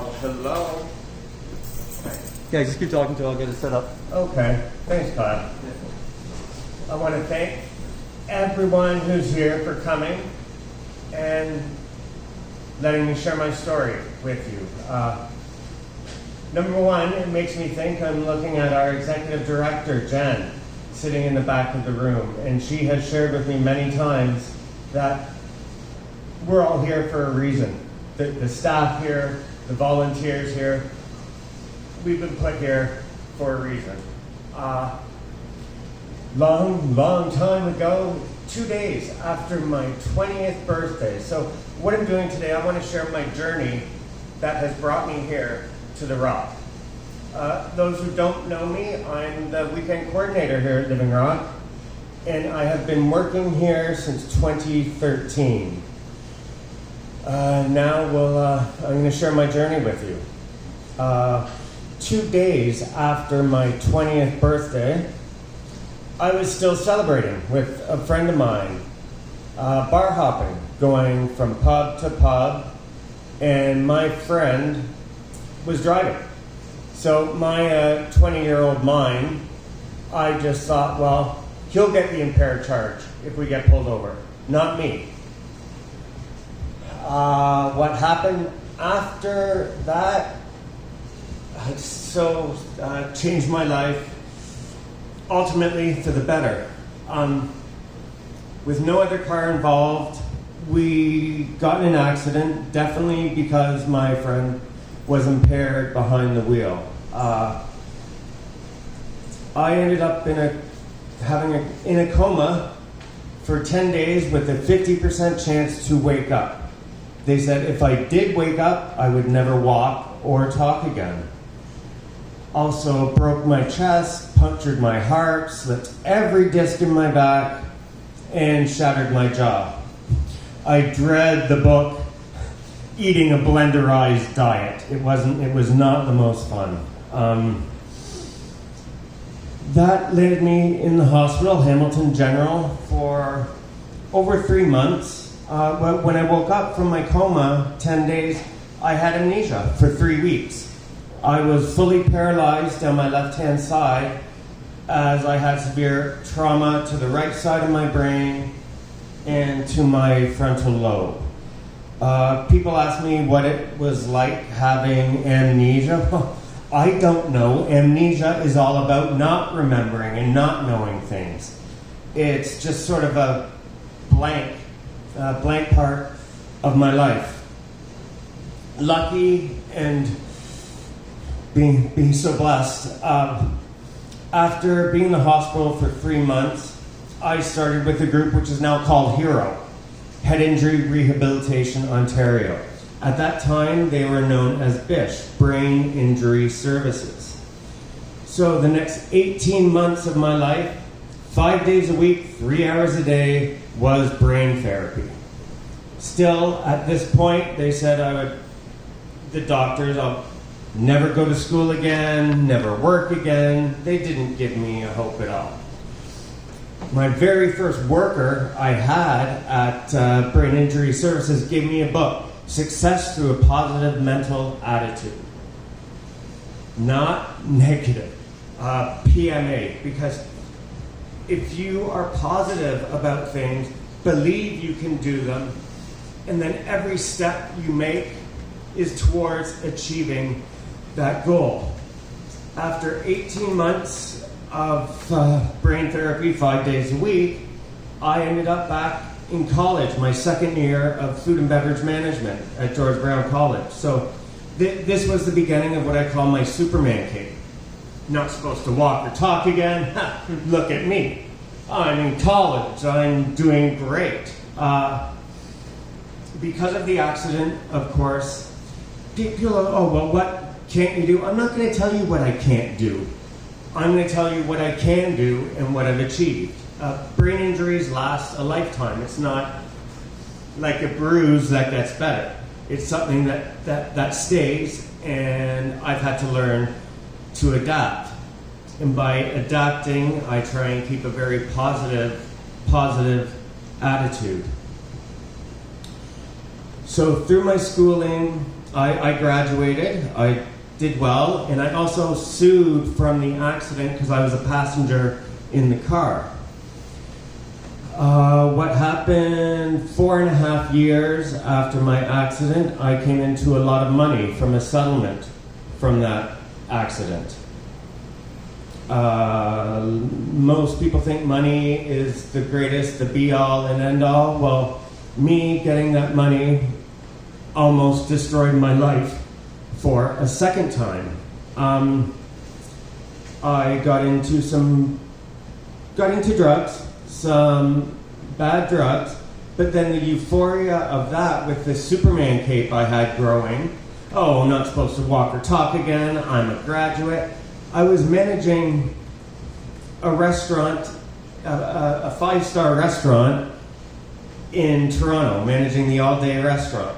Oh, hello. Yeah, just keep talking till I'll get it set up. Okay, thanks, Todd. I want to thank everyone who's here for coming and letting me share my story with you. Number one, it makes me think I'm looking at our executive director, Jen, sitting in the back of the room, and she has shared with me many times that we're all here for a reason. The staff here, the volunteers here, we've been put here for a reason. Long time ago, 2 days after my 20th birthday. So what I'm doing today, I want to share my journey that has brought me here to the Rock. Those who don't know me, I'm the weekend coordinator here at Living Rock, and I have been working here since 2013. Now I'm going to share my journey with you. 2 days after my 20th birthday, I was still celebrating with a friend of mine, bar hopping, going from pub to pub, and my friend was driving. So my 20-year-old mind, I just thought, well, he'll get the impaired charge if we get pulled over, not me. What happened after that changed my life, ultimately for the better. With no other car involved, we got in an accident, definitely because my friend was impaired behind the wheel. I ended up in a coma for 10 days with a 50% chance to wake up. They said if I did wake up, I would never walk or talk again. Also broke my chest, punctured my heart, slipped every disc in my back, and shattered my jaw. I dread the book, Eating a Blenderized Diet. It was not the most fun. That landed me in the hospital, Hamilton General, for over 3 months. When I woke up from my coma, 10 days, I had amnesia for 3 weeks. I was fully paralyzed on my left-hand side as I had severe trauma to the right side of my brain and to my frontal lobe. People ask me what it was like having amnesia. I don't know. Amnesia is all about not remembering and not knowing things. It's just sort of a blank part of my life. Lucky and being so blessed. After being in the hospital for 3 months, I started with a group which is now called HERO, Head Injury Rehabilitation Ontario. At that time, they were known as BISH, Brain Injury Services. So the next 18 months of my life, 5 days a week, 3 hours a day, was brain therapy. Still, at this point, they said the doctors, I'll never go to school again, never work again. They didn't give me a hope at all. My very first worker I had at Brain Injury Services gave me a book, Success Through a Positive Mental Attitude. Not negative, PMA, because if you are positive about things, believe you can do them, and then every step you make is towards achieving that goal. After 18 months of brain therapy, 5 days a week, I ended up back in college, my second year of food and beverage management at George Brown College. So this was the beginning of what I call my Superman cape. Not supposed to walk or talk again. Look at me. I'm in college. I'm doing great. Because of the accident, of course, people are, oh, well, what can't you do? I'm not going to tell you what I can't do. I'm going to tell you what I can do and what I've achieved. Brain injuries last a lifetime. It's not like a bruise that gets better. It's something that stays, and I've had to learn to adapt. And by adapting, I try and keep a very positive attitude. So through my schooling, I graduated, I did well, and I also sued from the accident because I was a passenger in the car. What happened 4.5 years after my accident, I came into a lot of money from a settlement from that accident. Most people think money is the greatest, the be-all and end-all. Well, me getting that money almost destroyed my life for a second time. I got into drugs, some bad drugs, but then the euphoria of that with the Superman cape I had growing. Oh, I'm not supposed to walk or talk again. I'm a graduate. I was managing a restaurant, a 5-star restaurant in Toronto, managing the all-day restaurant.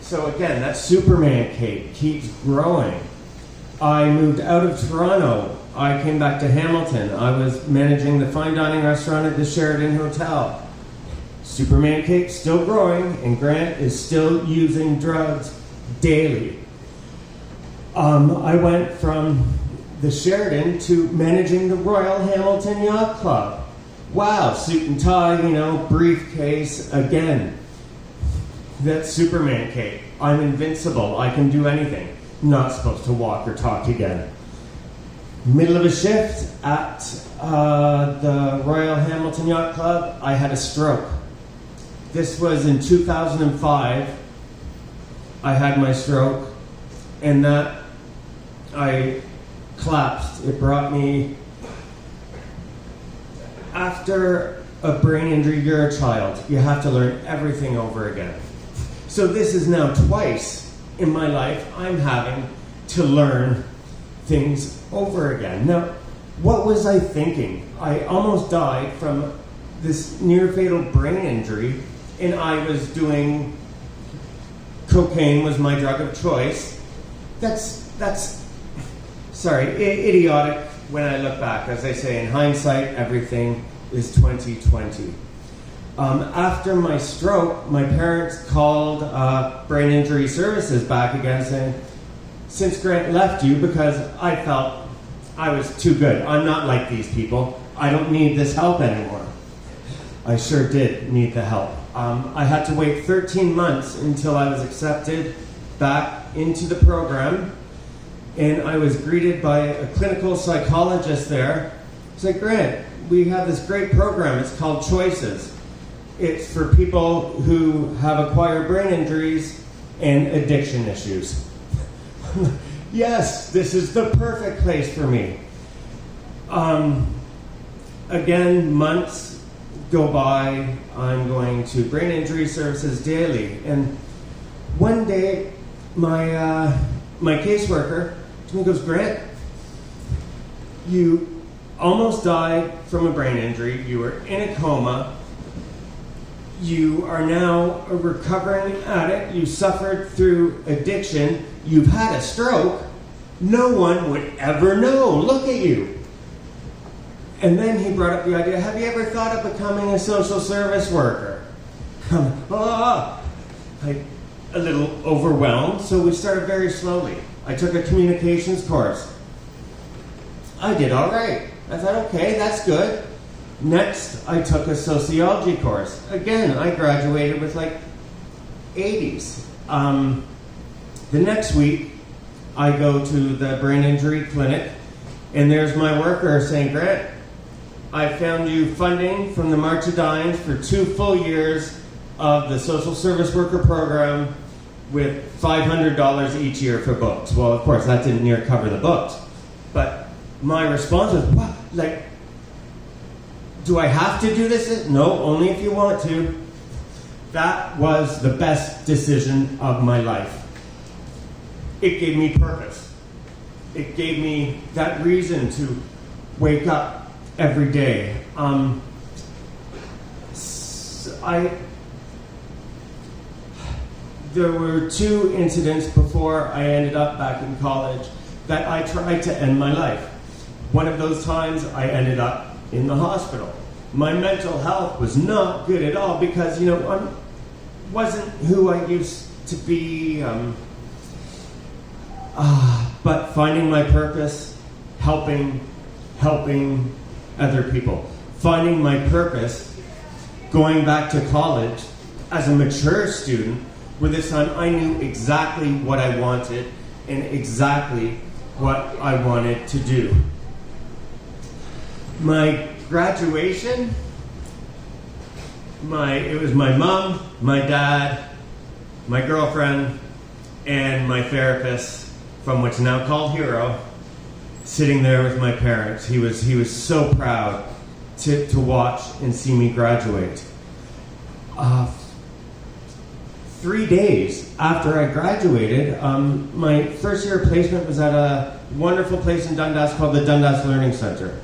So again, that Superman cape keeps growing. I moved out of Toronto. I came back to Hamilton. I was managing the fine dining restaurant at the Sheraton Hotel. Superman cape still growing, and Grant is still using drugs daily. I went from the Sheraton to managing the Royal Hamilton Yacht Club. Wow, suit and tie, briefcase again. That Superman cape. I'm invincible. I can do anything. Not supposed to walk or talk again. Middle of a shift at the Royal Hamilton Yacht Club, I had a stroke. This was in 2005. I had my stroke, and that I collapsed. It brought me, after a brain injury, you're a child. You have to learn everything over again. So this is now twice in my life I'm having to learn things over again. Now, what was I thinking? I almost died from this near fatal brain injury, and I was doing cocaine was my drug of choice. That's idiotic when I look back. As I say, in hindsight, everything is 2020. After my stroke, my parents called Brain Injury Services back again saying, since Grant left you, because I felt I was too good. I'm not like these people. I don't need this help anymore. I sure did need the help. I had to wait 13 months until I was accepted back into the program, and I was greeted by a clinical psychologist there. He said, Grant, we have this great program. It's called Choices. It's for people who have acquired brain injuries and addiction issues. Yes, this is the perfect place for me. Again, months go by. I'm going to Brain Injury Services daily. And one day, my caseworker to me goes, Grant, you almost died from a brain injury. You were in a coma. You are now a recovering addict. You suffered through addiction. You've had a stroke. No one would ever know. Look at you. And then he brought up the idea, have you ever thought of becoming a social service worker? I'm a little overwhelmed, so we started very slowly. I took a communications course. I did all right. I thought, okay, that's good. Next, I took a sociology course. Again, I graduated with 80s. The next week, I go to the brain injury clinic, and there's my worker saying, Grant, I found you funding from the March of Dimes for 2 full years of the social service worker program with $500 each year for books. Well, of course, that didn't near cover the books. But my response was, what? Do I have to do this? No, only if you want to. That was the best decision of my life. It gave me purpose. It gave me that reason to wake up every day. There were 2 incidents before I ended up back in college that I tried to end my life. One of those times I ended up in the hospital. My mental health was not good at all because, I wasn't who I used to be. But finding my purpose, helping other people. Finding my purpose, going back to college as a mature student, where this time I knew exactly what I wanted and exactly what I wanted to do. My graduation, it was my mom, my dad, my girlfriend, and my therapist from what's now called Hero, sitting there with my parents. He was so proud to watch and see me graduate. 3 days after I graduated, my first year placement was at a wonderful place in Dundas called the Dundas Learning Center.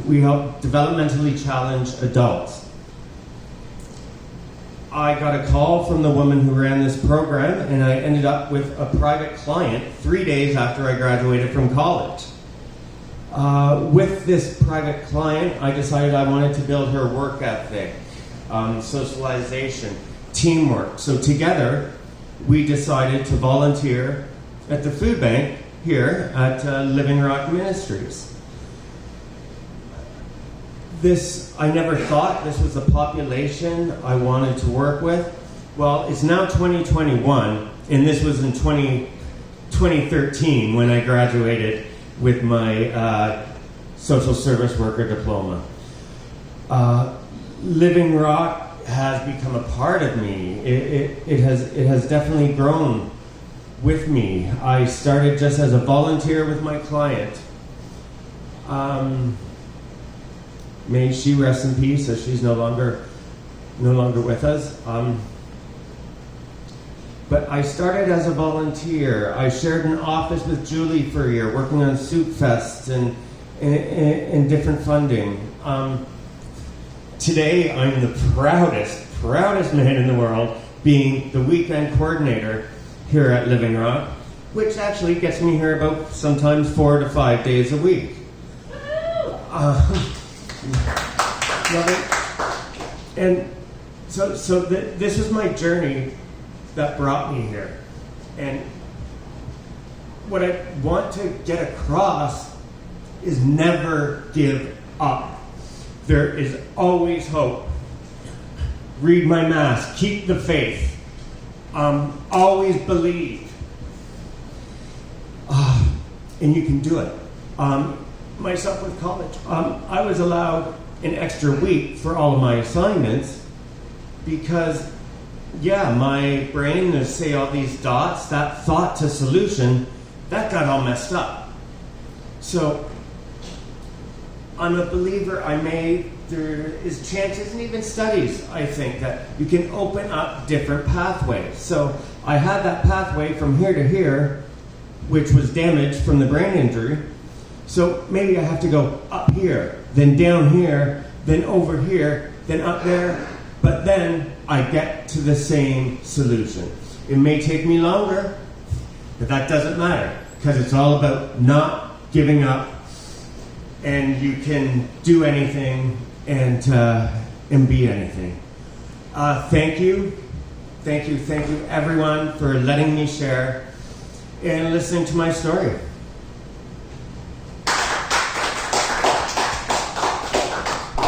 We help developmentally challenged adults. I got a call from the woman who ran this program, and I ended up with a private client 3 days after I graduated from college. With this private client, I decided I wanted to build her work ethic, socialization, teamwork. So together, we decided to volunteer at the food bank here at Living Rock Ministries. I never thought this was the population I wanted to work with. Well, it's now 2021, and this was in 2013 when I graduated with my social service worker diploma. Living Rock has become a part of me. It has definitely grown with me. I started just as a volunteer with my client. May she rest in peace, as she's no longer with us. But I started as a volunteer. I shared an office with Julie for a year, working on Soup Fest and different funding. Today, I'm the proudest man in the world, being the weekend coordinator here at Living Rock, which actually gets me here about sometimes 4 to 5 days a week. Love it. And so this is my journey that brought me here. And what I want to get across is never give up. There is always hope. Read my Mass. Keep the faith. Always believe. And you can do it. Myself with college, I was allowed an extra week for all of my assignments because, my brain is say all these dots, that thought to solution, that got all messed up. So I'm a believer. There is chances and even studies, I think, that you can open up different pathways. So I had that pathway from here to here, which was damaged from the brain injury. So maybe I have to go up here, then down here, then over here, then up there, but then I get to the same solution. It may take me longer, but that doesn't matter, because it's all about not giving up, and you can do anything and be anything. Thank you everyone for letting me share and listening to my story.